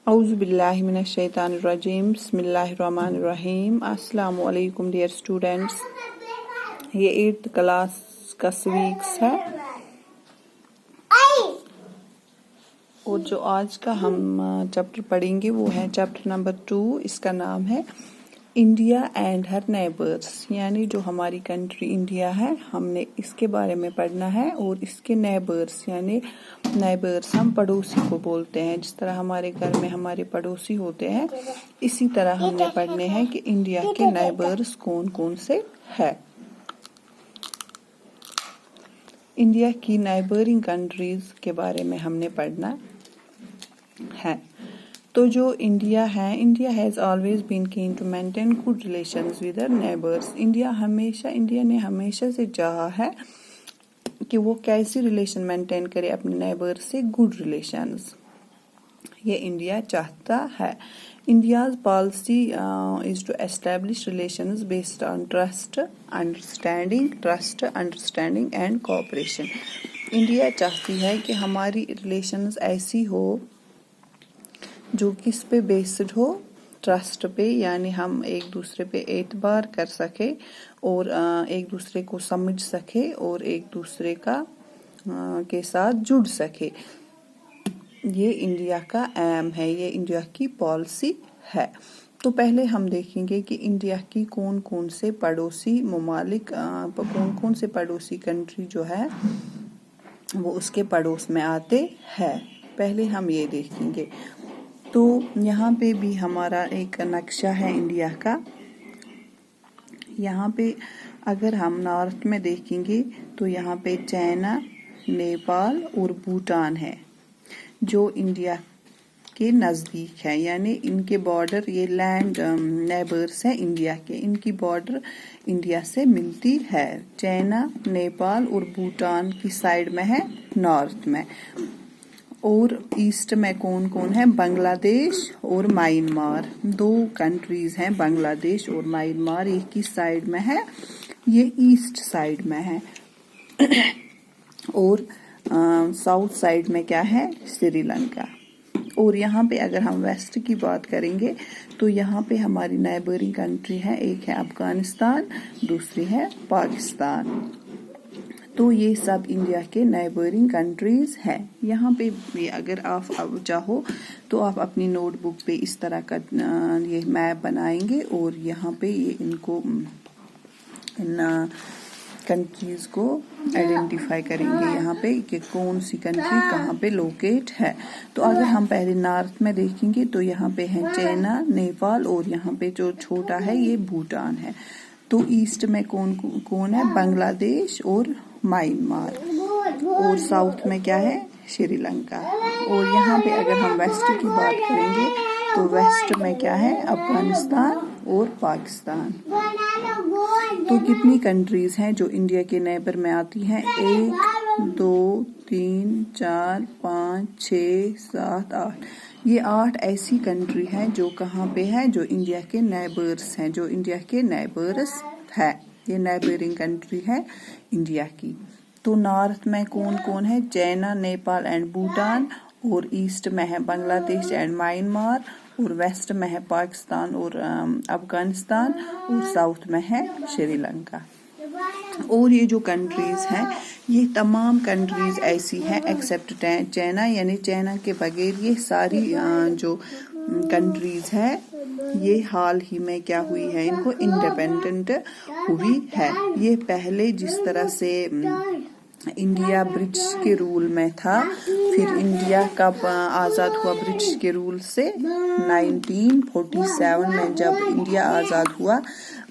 اعوذ باللہ من الشیطان الرجیم بسم اللہ الرحمن الرحیم. السلام علیکم ڈیئر اسٹوڈینٹس. یہ 8th کلاس کا سویکس ہے اور جو آج کا ہم چیپٹر پڑھیں گے وہ ہے چیپٹر نمبر 2. اس کا نام ہے انڈیا اینڈ ہر نیبرس، یعنی جو ہماری کنٹری انڈیا ہے ہم نے اس کے بارے میں پڑھنا ہے، اور اس کے نیبرس یعنی نیبرس ہم پڑوسی کو بولتے ہیں. جس طرح ہمارے گھر میں ہمارے پڑوسی ہوتے ہیں اسی طرح ہم نے پڑھنے ہیں کہ انڈیا کے نیبرس کون کون سے ہیں. انڈیا کی نیبرنگ کنٹریز کے بارے میں ہم نے پڑھنا ہے. تو جو انڈیا ہے، India has always been keen to maintain good relations with her neighbours. India نے ہمیشہ سے چاہا ہے کہ وہ کیسی ریلیشن مینٹین کرے اپنے نیبر سے، گڈ ریلیشنز. یہ انڈیا چاہتا ہے. India's policy is to establish relations based on trust understanding and cooperation. India چاہتی ہے کہ ہماری ریلیشنز ایسی ہو جو کس پہ بیسڈ ہو، ٹرسٹ پہ، یعنی ہم ایک دوسرے پہ اعتبار کر سکے اور ایک دوسرے کو سمجھ سکے اور ایک دوسرے کے ساتھ جڑ سکے. یہ انڈیا کا ایم ہے، یہ انڈیا کی پالیسی ہے. تو پہلے ہم دیکھیں گے کہ انڈیا کی کون کون سے پڑوسی ممالک، کون سے پڑوسی کنٹری جو ہے وہ اس کے پڑوس میں آتے ہیں. پہلے ہم یہ دیکھیں گے. تو یہاں پہ بھی ہمارا ایک نقشہ ہے انڈیا کا. یہاں پہ اگر ہم نارتھ میں دیکھیں گے تو یہاں پہ چائنا، نیپال اور بھوٹان ہے جو انڈیا کے نزدیک ہے، یعنی ان کے بارڈر، یہ لینڈ نیبرس ہیں انڈیا کے، ان کی بارڈر انڈیا سے ملتی ہے. چائنا، نیپال اور بھوٹان کی سائڈ میں ہے نارتھ میں. اور ایسٹ میں کون کون ہے؟ بنگلہ دیش اور میانمار. 2 کنٹریز ہیں بنگلہ دیش اور میانمار. ایک کی سائڈ میں ہے، یہ ایسٹ سائڈ میں ہے. اور ساؤتھ سائڈ میں کیا ہے؟ سری لنکا. اور یہاں پہ اگر ہم ویسٹ کی بات کریں گے تو یہاں پہ ہماری نیبرنگ کنٹری ہے، ایک ہے افغانستان، دوسری ہے پاکستان. تو یہ سب انڈیا کے نیبرنگ کنٹریز ہیں. یہاں پہ بھی اگر آپ چاہو تو آپ اپنی نوٹ بک پہ اس طرح کا یہ میپ بنائیں گے اور یہاں پہ یہ ان کنٹریز کو آئیڈینٹیفائی کریں گے یہاں پہ کہ کون سی کنٹری کہاں پہ لوکیٹ ہے. تو اگر ہم پہلے نارتھ میں دیکھیں گے تو یہاں پہ ہے چائنا، نیپال اور یہاں پہ جو چھوٹا ہے یہ بھوٹان ہے. تو ایسٹ میں کون ہے؟ بنگلہ دیش اور میانمار. اور ساؤتھ میں کیا ہے؟ سری لنکا. اور یہاں پہ اگر ہم ویسٹ کی بات کریں گے تو ویسٹ میں کیا ہے؟ افغانستان اور پاکستان. تو کتنی کنٹریز ہیں جو انڈیا کے نیبر میں آتی ہیں؟ 1 2 3 4 5 6 7 8. یہ 8 ایسی کنٹری ہیں جو کہاں پہ ہے؟ جو انڈیا کے نیبرس ہیں، جو انڈیا کے نیبرس ہے. یہ نیبرنگ کنٹری ہے انڈیا کی. تو نارتھ میں کون کون ہے؟ China, Nepal and Bhutan. اور ایسٹ میں ہے بنگلہ دیش اینڈ میانمار. اور ویسٹ میں ہے پاکستان اور افغانستان. اور ساؤتھ میں ہے سری لنکا. اور یہ جو کنٹریز ہیں یہ تمام کنٹریز ایسی ہیں ایکسیپٹ چائنا، یعنی چائنا کے بغیر یہ ساری جو کنٹریز ہے یہ حال ہی میں کیا ہوئی ہے؟ ان کو انڈیپینڈنٹ ہوئی ہے. یہ پہلے جس طرح سے انڈیا برٹش کے رول میں تھا، پھر انڈیا کب آزاد ہوا برٹش کے رول سے؟ 1947 میں جب انڈیا آزاد ہوا.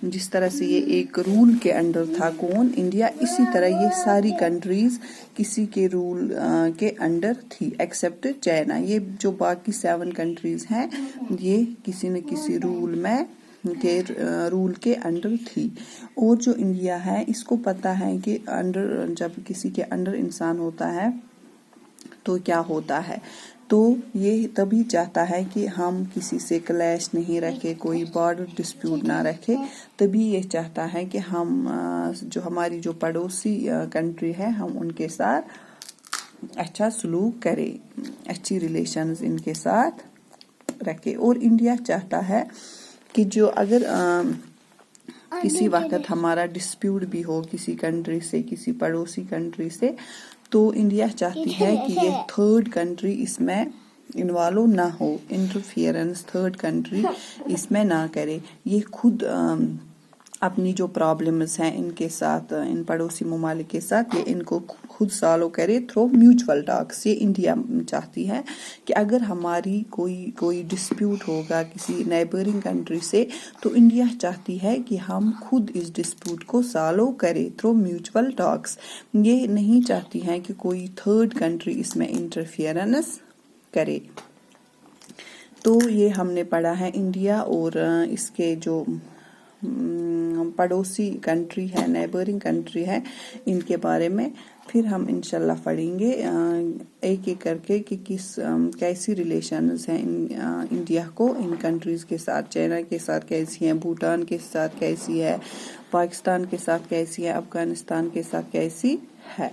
جس طرح سے یہ ایک رول کے انڈر تھا کون؟ انڈیا. اسی طرح یہ ساری کنٹریز کسی کے رول کے انڈر تھی ایکسیپٹ چائنا. یہ جو باقی 7 کنٹریز ہیں یہ کسی نہ کسی رول کے انڈر تھی. اور جو انڈیا ہے اس کو پتا ہے کہ جب کسی کے انڈر انسان ہوتا ہے تو کیا ہوتا ہے. تو یہ تبھی چاہتا ہے کہ ہم کسی سے کلیش نہیں رکھے، کوئی بارڈر ڈسپیوٹ نہ رکھے. تبھی یہ چاہتا ہے کہ ہم ہماری جو پڑوسی کنٹری ہے ہم ان کے ساتھ اچھا سلوک کریں، اچھی ریلیشنز ان کے ساتھ رکھے. اور انڈیا چاہتا ہے کہ جو اگر کسی وقت ہمارا ڈسپیوٹ بھی ہو کسی کنٹری سے, کسی پڑوسی کنٹری سے, تو انڈیا چاہتی ہے کہ یہ تھرڈ کنٹری اس میں انوالو نہ ہو, انٹرفیئرنس تھرڈ کنٹری اس میں نہ کرے. یہ خود اپنی جو پرابلمز ہیں ان کے ساتھ, ان پڑوسی ممالک کے ساتھ, یہ ان کو خود سالو کرے تھرو میوچول ٹاکس. یہ انڈیا چاہتی ہے کہ اگر ہماری کوئی ڈسپیوٹ ہوگا کسی نیبرنگ کنٹری سے, تو انڈیا چاہتی ہے کہ ہم خود اس ڈسپیوٹ کو سالو کرے تھرو میوچول ٹاکس. یہ نہیں چاہتی ہے کہ کوئی تھرڈ کنٹری اس میں انٹرفیئرنس کرے. تو یہ ہم نے پڑھا ہے انڈیا اور اس کے جو پڑوسی کنٹری ہے, نیبرنگ کنٹری ہے, ان کے بارے میں. پھر ہم انشاءاللہ پڑھیں گے ایک ایک کر کے کہ کیسی ریلیشنز ہیں انڈیا کو ان کنٹریز کے ساتھ. چائنا کے ساتھ کیسی ہیں, بھوٹان کے ساتھ کیسی ہے, پاکستان کے ساتھ کیسی ہے, افغانستان کے ساتھ کیسی ہے.